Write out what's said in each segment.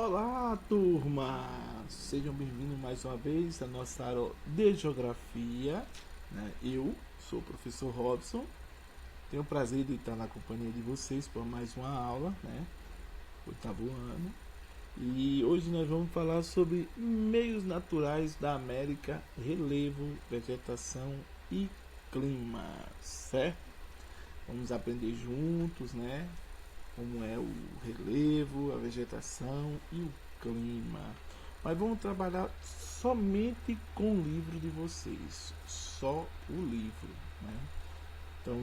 Olá, turma! Sejam bem-vindos mais uma vez à nossa aula de Geografia, né? Eu sou o professor Robson, tenho o prazer de estar na companhia de vocês por mais uma aula, né? Oitavo ano. E hoje nós vamos falar sobre meios naturais da América, relevo, vegetação e clima, certo? Vamos aprender juntos, né? Como é o relevo, a vegetação e o clima. Mas vamos trabalhar somente com o livro de vocês, só o livro, né? Então,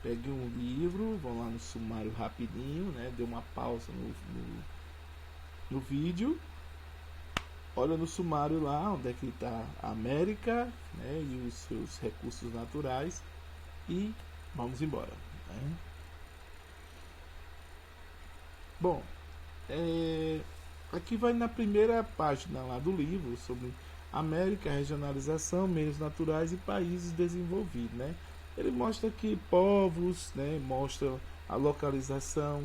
pegue um livro, vão lá no sumário rapidinho, né? Dê uma pausa no vídeo, olha no sumário lá onde é que está a América, né? E os seus recursos naturais e vamos embora, né? Bom, aqui vai na primeira página lá do livro sobre América, regionalização, meios naturais e países desenvolvidos, né? Ele mostra que povos, né? Mostra a localização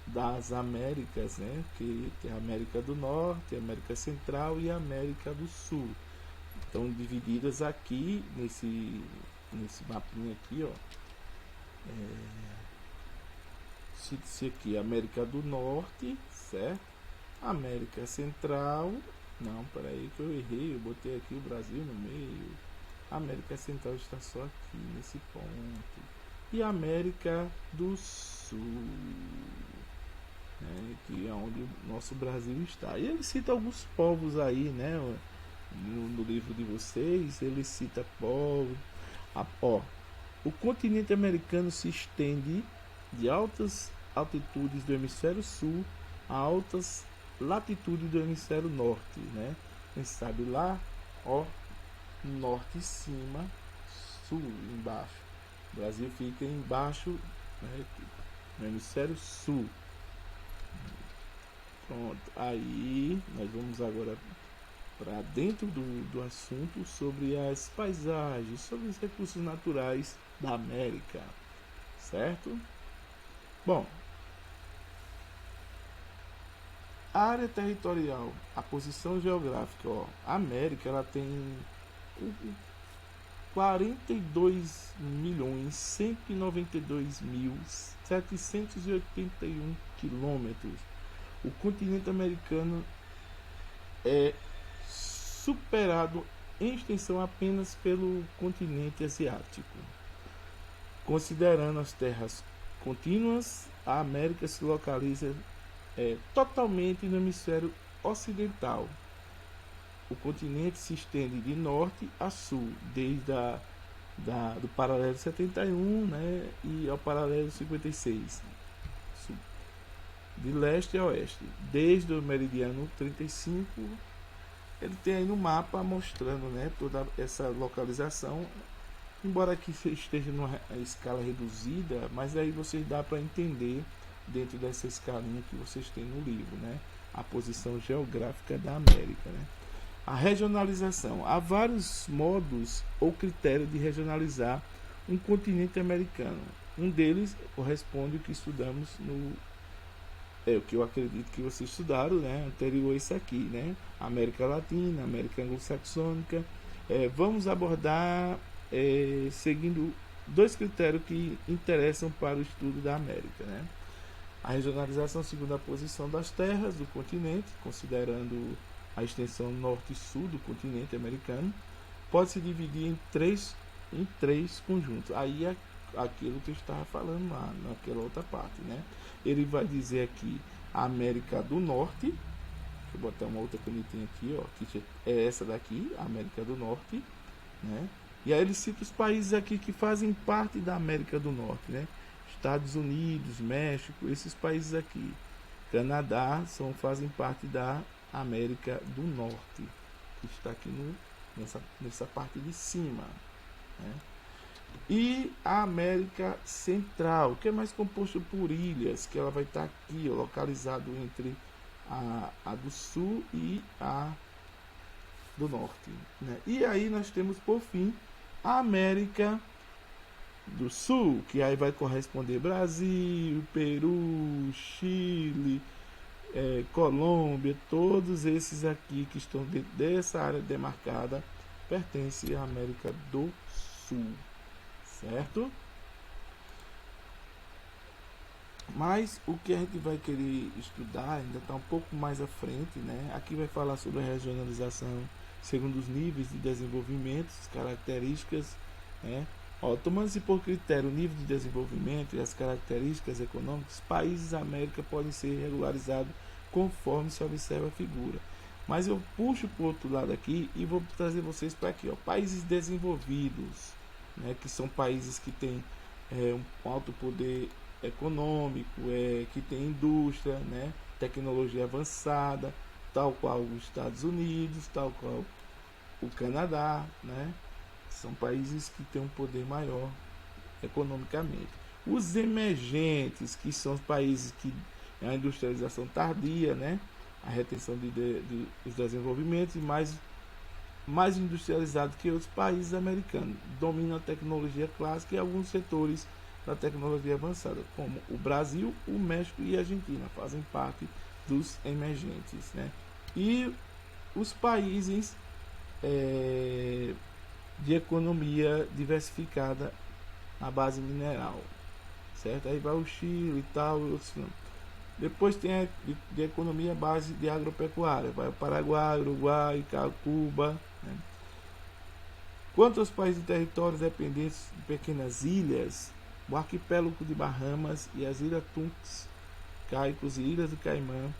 das Américas, né? Que tem a América do Norte, a América Central e a América do Sul. Estão divididas aqui nesse mapinha aqui, ó. Cite-se aqui América do Norte, certo? América Central. Não, peraí que eu errei, eu botei aqui o Brasil no meio. A América Central está só aqui, nesse ponto. E a América do Sul, né, que é onde o nosso Brasil está. E ele cita alguns povos aí, né? No livro de vocês, ele cita povos. Ó, o continente americano se estende de altas altitudes do hemisfério sul a altas latitudes do hemisfério norte, né? Quem sabe lá, ó, norte em cima, sul embaixo. O Brasil fica embaixo, né, no hemisfério sul. Pronto, aí nós vamos agora para dentro do assunto sobre as paisagens, sobre os recursos naturais da América, certo? Bom, a área territorial, a posição geográfica, ó, a América ela tem 42.192.781 quilômetros. O continente americano é superado em extensão apenas pelo continente asiático. Considerando as terras contínuas, a América se localiza totalmente no hemisfério ocidental. O continente se estende de norte a sul, desde do paralelo 71, né, e ao paralelo 56, de leste a oeste, desde o meridiano 35. Ele tem aí no mapa mostrando, né, toda essa localização, embora aqui esteja numa escala reduzida, mas aí vocês dá para entender dentro dessa escalinha que vocês têm no livro, né, a posição geográfica da América, né. A regionalização. Há vários modos ou critérios de regionalizar um continente americano. Um deles corresponde ao que estudamos o que eu acredito que vocês estudaram, né? Anterior a isso aqui, né? América Latina, América Anglo-Saxônica. Vamos abordar seguindo dois critérios que interessam para o estudo da América, né? A regionalização segundo a posição das terras do continente, considerando a extensão norte e sul do continente americano, pode se dividir em três conjuntos. Aí é aquilo que eu estava falando lá, naquela outra parte, né? Ele vai dizer aqui a América do Norte, deixa eu botar uma outra canetinha aqui, ó, que é essa daqui, a América do Norte, né? E aí ele cita os países aqui que fazem parte da América do Norte, né? Estados Unidos, México, esses países aqui. Canadá fazem parte da América do Norte, que está aqui nessa parte de cima, né? E a América Central, que é mais composto por ilhas, que ela vai estar aqui, ó, localizado entre a do Sul e a do Norte, né? E aí nós temos, por fim, a América do Sul, que aí vai corresponder Brasil, Peru, Chile, Colômbia, todos esses aqui que estão dentro dessa área demarcada pertencem à América do Sul, certo? Mas o que a gente vai querer estudar ainda está um pouco mais à frente, né? Aqui vai falar sobre a regionalização segundo os níveis de desenvolvimento, as características, né? Tomando-se por critério o nível de desenvolvimento e as características econômicas, países da América podem ser regularizados conforme se observa a figura. Mas eu puxo para o outro lado aqui e vou trazer vocês para aqui, ó, países desenvolvidos, né? Que são países que têm um alto poder econômico, que tem indústria, né, tecnologia avançada, tal qual os Estados Unidos, tal qual o Canadá, né, são países que têm um poder maior economicamente. Os emergentes, que são os países que a industrialização tardia, né, a retenção dos desenvolvimentos, e mais industrializado que outros países americanos, dominam a tecnologia clássica e alguns setores da tecnologia avançada, como o Brasil, o México e a Argentina, fazem parte dos emergentes, né? E os países de economia diversificada na base mineral, certo? Aí vai o Chile e tal, outros. Depois tem a de economia base de agropecuária, vai o Paraguai, Uruguai, Cuba, né? Quanto aos países de territórios dependentes de pequenas ilhas, o arquipélago de Bahamas e as ilhas Turks, Caicos e ilhas do Caimã,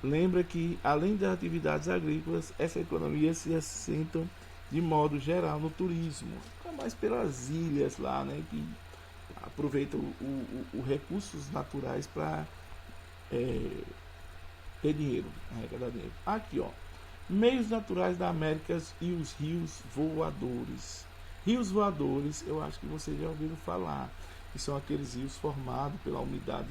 lembra que, além das atividades agrícolas, essa economia se assentam de modo geral no turismo, fica mais pelas ilhas lá, né, que aproveitam os recursos naturais para ter dinheiro, arrecadar dinheiro. Aqui, ó, meios naturais da América e os rios voadores. Rios voadores, eu acho que vocês já ouviram falar, que são aqueles rios formados pela umidade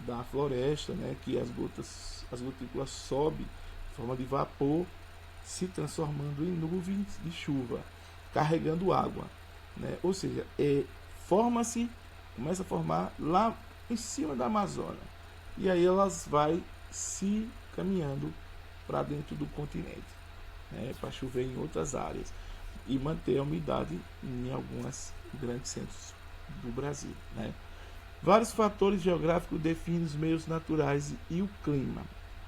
da floresta, né, que as gotículas sobem em forma de vapor, se transformando em nuvens de chuva, carregando água, né? Ou seja, começa a formar lá em cima da Amazônia, e aí elas vai se caminhando para dentro do continente, né, para chover em outras áreas e manter a umidade em alguns grandes centros do Brasil, né? Vários fatores geográficos definem os meios naturais e o clima.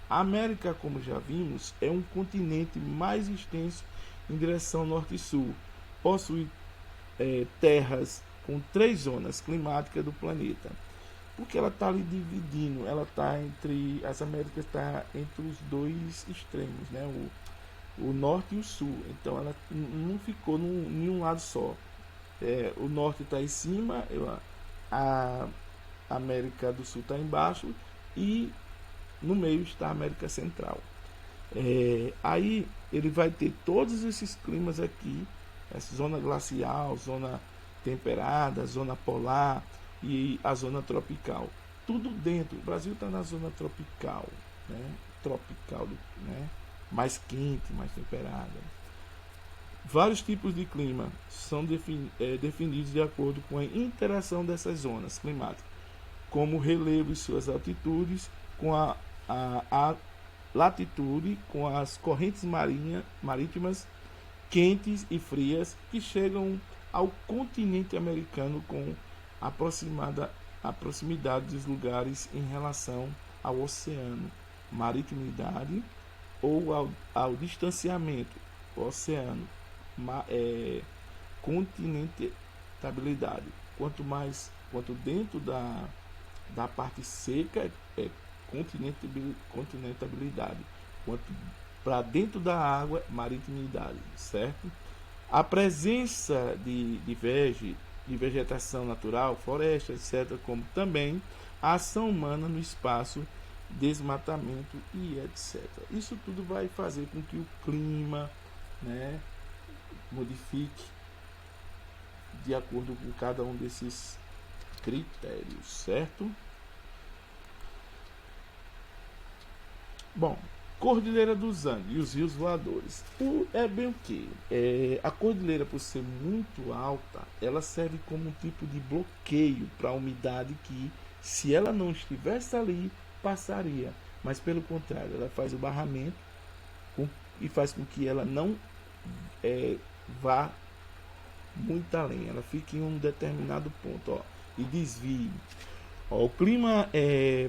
A América, como já vimos, é um continente mais extenso em direção norte e sul. Possui terras com 3 zonas climáticas do planeta. Porque ela está ali dividindo, ela está entre, as Américas está entre os dois extremos, né? O norte e o sul. Então ela não ficou em um lado só. O norte está em cima, a América do Sul está embaixo e no meio está a América Central. Aí ele vai ter todos esses climas aqui, essa zona glacial, zona temperada, zona polar e a zona tropical. Tudo dentro. O Brasil está na zona tropical, né? Tropical, né? Mais quente, mais temperada. Vários tipos de clima são definidos de acordo com a interação dessas zonas climáticas, como o relevo e suas altitudes, com a latitude, com as correntes marítimas quentes e frias que chegam ao continente americano com a proximidade dos lugares em relação ao oceano, maritimidade, ou ao distanciamento, oceano, continentabilidade. Quanto dentro da parte seca é continentabilidade, quanto para dentro da água, maritimidade, certo? A presença de vegetação natural, floresta, etc., como também a ação humana no espaço, desmatamento e etc. Isso tudo vai fazer com que o clima, né, modifique de acordo com cada um desses critérios, certo? Bom, Cordilheira dos Andes e os rios voadores. É bem o que? A cordilheira, por ser muito alta, ela serve como um tipo de bloqueio para a umidade que, se ela não estivesse ali, passaria. mas pelo contrário, ela faz o barramento e faz com que ela não vá muito além, ela fica em um determinado ponto, ó, e desvie. Ó, o clima,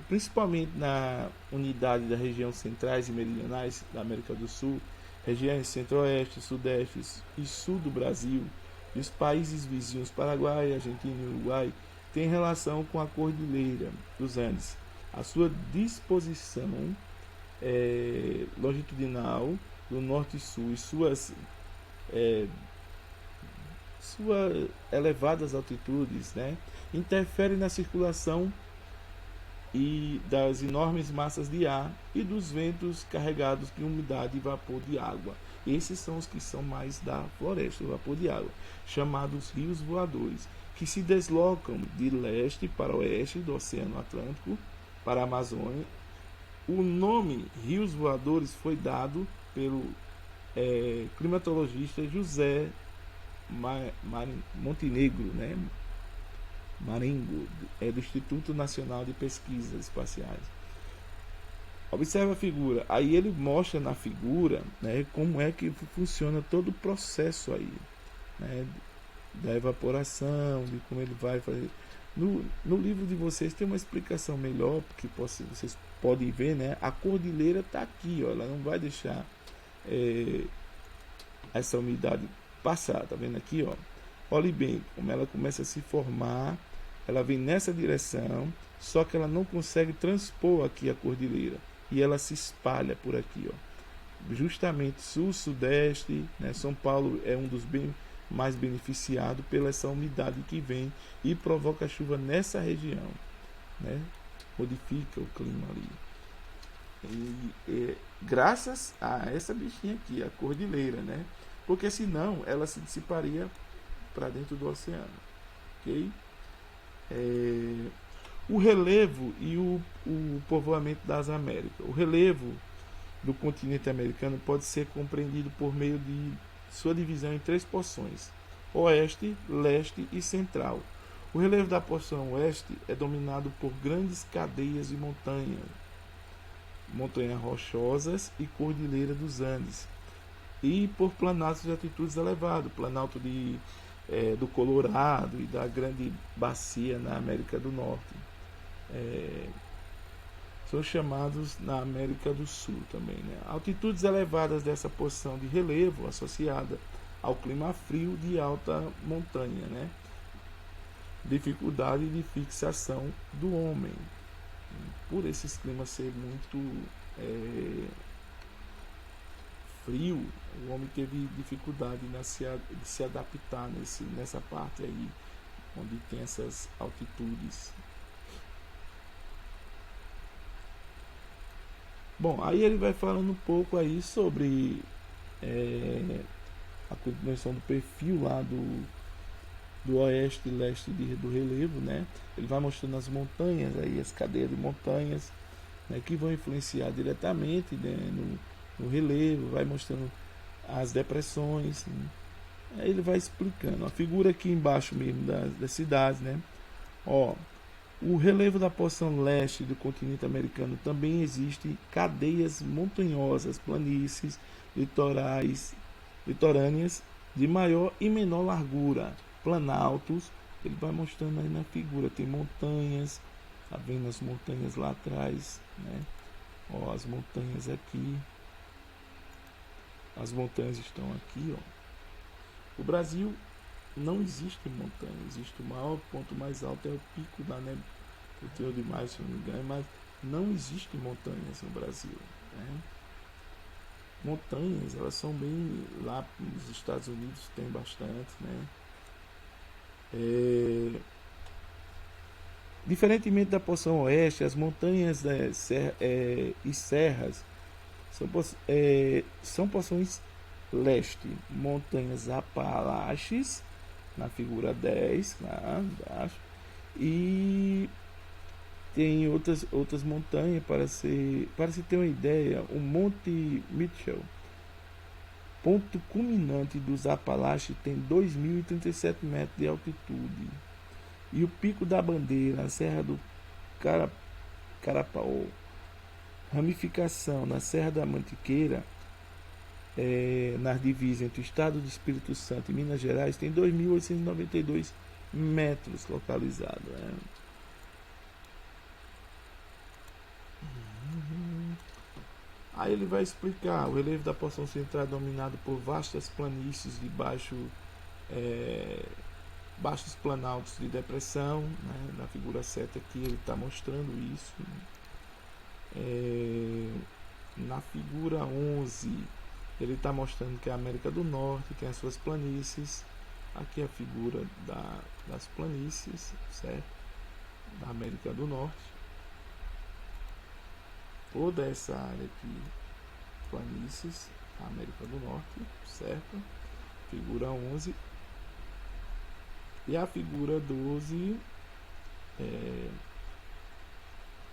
principalmente na unidade da região centrais e meridionais da América do Sul, regiões centro-oeste, sudeste e sul do Brasil, e os países vizinhos Paraguai, Argentina e Uruguai, tem relação com a Cordilheira dos Andes. A sua disposição longitudinal do norte e sul e suas elevadas altitudes, né, interferem na circulação e das enormes massas de ar e dos ventos carregados de umidade e vapor de água. Esses são os que são mais da floresta, o vapor de água, chamados rios voadores, que se deslocam de leste para oeste do Oceano Atlântico para a Amazônia. O nome rios voadores foi dado pelo climatologista José Montenegro, né? Marengo, do Instituto Nacional de Pesquisas Espaciais. Observe a figura. Aí ele mostra na figura, né, como é que funciona todo o processo aí, né, da evaporação, de como ele vai fazer. No livro de vocês tem uma explicação melhor, porque vocês podem ver, né, a cordilheira está aqui, ó, ela não vai deixar essa umidade passar, tá vendo aqui, ó? Olhe bem como ela começa a se formar, ela vem nessa direção, só que ela não consegue transpor aqui a cordilheira e ela se espalha por aqui, ó. Justamente sul, sudeste, né? São Paulo é um dos mais beneficiados pela essa umidade que vem e provoca chuva nessa região, né? Modifica o clima ali. Graças a essa bichinha aqui, a cordilheira, né? Porque senão ela se dissiparia para dentro do oceano, ok? O relevo e o povoamento das Américas. O relevo do continente americano pode ser compreendido por meio de sua divisão em 3 porções: oeste, leste e central. O relevo da porção oeste é dominado por grandes cadeias de montanhas rochosas e cordilheira dos Andes, e por planaltos de altitudes elevadas, planalto do Colorado e da Grande Bacia na América do Norte. São chamados na América do Sul também, né? Altitudes elevadas dessa porção de relevo associada ao clima frio de alta montanha, né? Dificuldade de fixação do homem. Por esses climas ser muito frio, o homem teve dificuldade de se adaptar nessa parte aí, onde tem essas altitudes. Bom, aí ele vai falando um pouco aí sobre a continuação do perfil lá do oeste e leste do relevo, né? Ele vai mostrando as montanhas aí, as cadeias de montanhas, né, que vão influenciar diretamente, né, no relevo, vai mostrando as depressões, né? Aí ele vai explicando. A figura aqui embaixo mesmo das cidades, né? Ó, o relevo da porção leste do continente americano também existe cadeias montanhosas, planícies, litorâneas de maior e menor largura, planaltos. Ele vai mostrando aí na figura, tem montanhas, tá vendo as montanhas lá atrás, né? Ó, as montanhas aqui, as montanhas estão aqui, ó. O Brasil não existe montanha, existe o maior ponto mais alto é o pico da Nebuchadnezzar demais, se não me engano, mas não existe montanhas no Brasil, né? Montanhas, elas são bem, lá nos Estados Unidos tem bastante, né? Diferentemente da porção oeste, as montanhas e serras são porções leste, montanhas Apalaches, na figura 10, lá embaixo, e tem outras montanhas, para se ter uma ideia, o Monte Mitchell, ponto culminante dos Apalaches, tem 2.037 metros de altitude. E o Pico da Bandeira, a Serra do Carapaô, ramificação na Serra da Mantiqueira, nas divisas entre o estado do Espírito Santo e Minas Gerais, tem 2.892 metros localizados. Né? Aí ele vai explicar: o relevo da porção central é dominado por vastas planícies de baixos planaltos de depressão. Né? Na figura 7 aqui ele está mostrando isso. Na figura 11 ele está mostrando que a América do Norte tem as suas planícies. Aqui a figura das planícies, certo? Da América do Norte. Toda essa área aqui, planícies, a América do Norte, certo? Figura 11. E a figura 12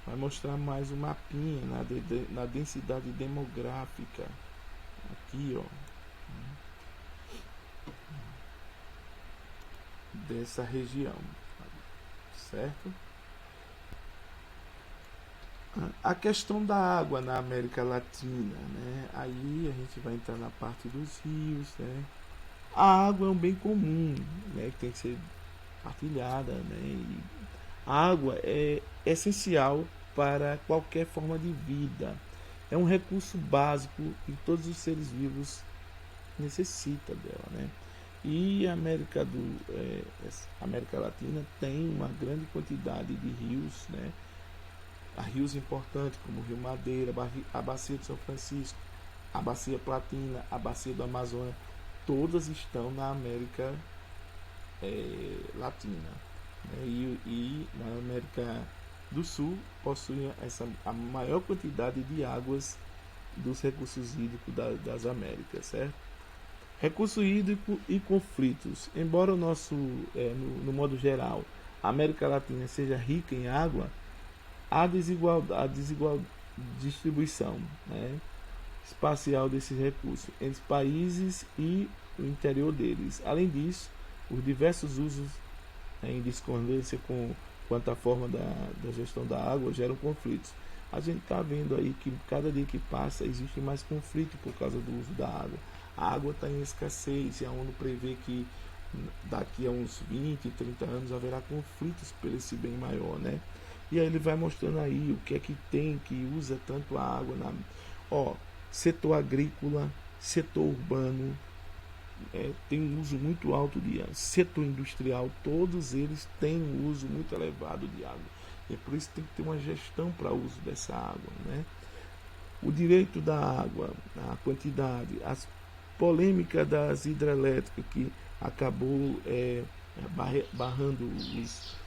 vai mostrar mais um mapinha na densidade demográfica. Aqui, ó. Dessa região, certo? A questão da água na América Latina, né? Aí a gente vai entrar na parte dos rios, né? A água é um bem comum, né? Que tem que ser partilhada, né? E a água é essencial para qualquer forma de vida. É um recurso básico que todos os seres vivos necessitam dela, né? E a América Latina tem uma grande quantidade de rios, né? Há rios importantes como o Rio Madeira, a Bacia de São Francisco, a Bacia Platina, a Bacia do Amazonas, todas estão na América Latina. Né? E na América do Sul possuem a maior quantidade de águas dos recursos hídricos das Américas, certo? Recurso hídrico e conflitos. Embora o nosso, no modo geral, a América Latina seja rica em água, há desigual distribuição, né, espacial desses recursos entre países e o interior deles. Além disso, os diversos usos em discordância quanto à forma da gestão da água geram conflitos. A gente está vendo aí que cada dia que passa existe mais conflito por causa do uso da água. A água está em escassez e a ONU prevê que daqui a uns 20, 30 anos haverá conflitos por esse bem maior, né? E aí ele vai mostrando aí o que é que tem, que usa tanto a água setor agrícola, setor urbano, tem um uso muito alto de água. Setor industrial, todos eles têm um uso muito elevado de água. E é por isso que tem que ter uma gestão para o uso dessa água, né? O direito da água, a quantidade, as polêmicas das hidrelétricas que acabou barrando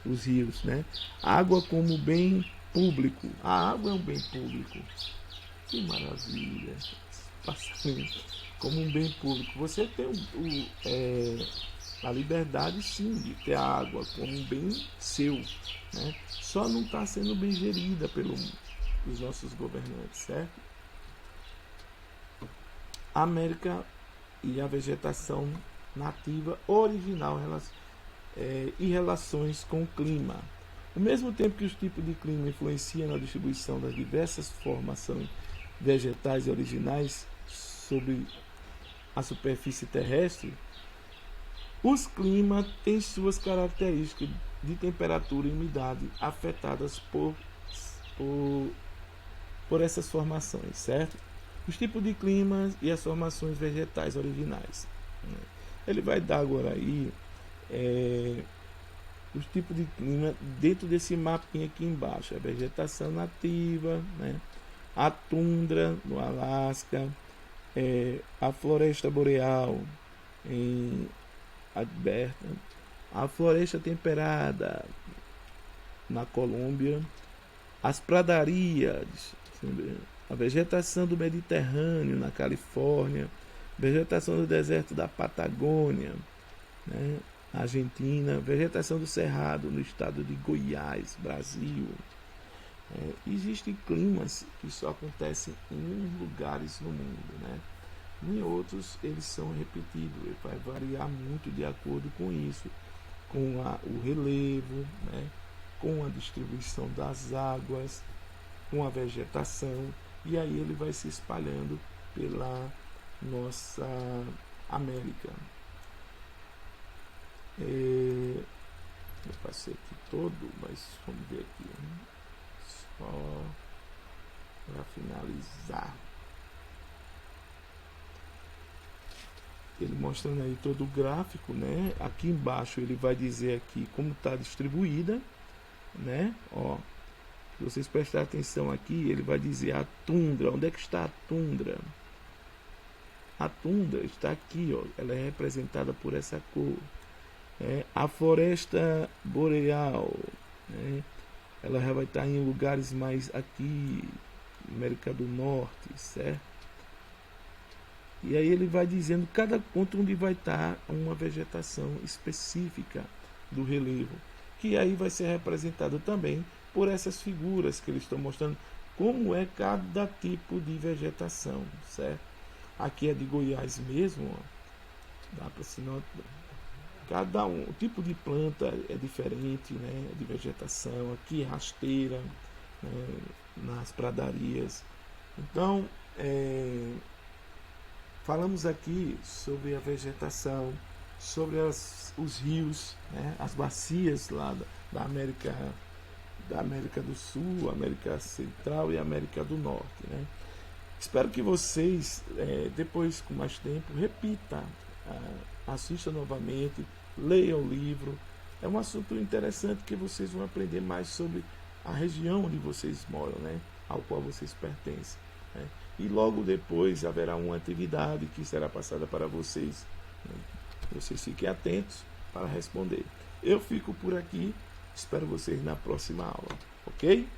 os rios, né? Água como bem público. A água é um bem público. Que maravilha! Como um bem público. Você tem a liberdade, sim, de ter a água como um bem seu, né? Só não está sendo bem gerida pelos nossos governantes, certo? A América e a vegetação nativa original e relações com o clima. Ao mesmo tempo que os tipos de clima influenciam na distribuição das diversas formações vegetais e originais sobre a superfície terrestre, os climas têm suas características de temperatura e umidade afetadas por essas formações, certo? Os tipos de climas e as formações vegetais originais. Ele vai dar agora aí os tipos de clima dentro desse mapinha aqui embaixo. A vegetação nativa, né? A tundra no Alasca, a floresta boreal em Alberta, a floresta temperada na Colômbia, as pradarias, a vegetação do Mediterrâneo na Califórnia, vegetação do deserto da Patagônia, né, Argentina, vegetação do Cerrado no estado de Goiás, Brasil. Existem climas que só acontecem em lugares no mundo, né? Em outros eles são repetidos, ele vai variar muito de acordo com isso, com o relevo, né? Com a distribuição das águas, com a vegetação, e aí ele vai se espalhando pela nossa América. Eu passei aqui todo, mas vamos ver aqui, só para finalizar. Ele mostrando aí todo o gráfico, né? Aqui embaixo ele vai dizer aqui como está distribuída, né? Ó, se vocês prestarem atenção aqui, ele vai dizer a tundra. Onde é que está a tundra? A tundra está aqui, ó. Ela é representada por essa cor. A floresta boreal, né? Ela já vai estar em lugares mais aqui, América do Norte, certo? E aí ele vai dizendo cada ponto onde vai estar uma vegetação específica do relevo, que aí vai ser representado também por essas figuras que eles estão mostrando como é cada tipo de vegetação, certo? Aqui é de Goiás mesmo, ó. Dá para se notar. Cada o tipo de planta é diferente, né, de vegetação. Aqui é rasteira, né, nas pradarias. Então, falamos aqui sobre a vegetação, sobre os rios, né, as bacias lá da América do Sul, América Central e América do Norte, né? Espero que vocês, depois com mais tempo, repita, assista novamente, leia o livro. É um assunto interessante que vocês vão aprender mais sobre a região onde vocês moram, né? Ao qual vocês pertencem, né? E logo depois haverá uma atividade que será passada para vocês, né? Vocês fiquem atentos para responder. Eu fico por aqui, espero vocês na próxima aula, ok?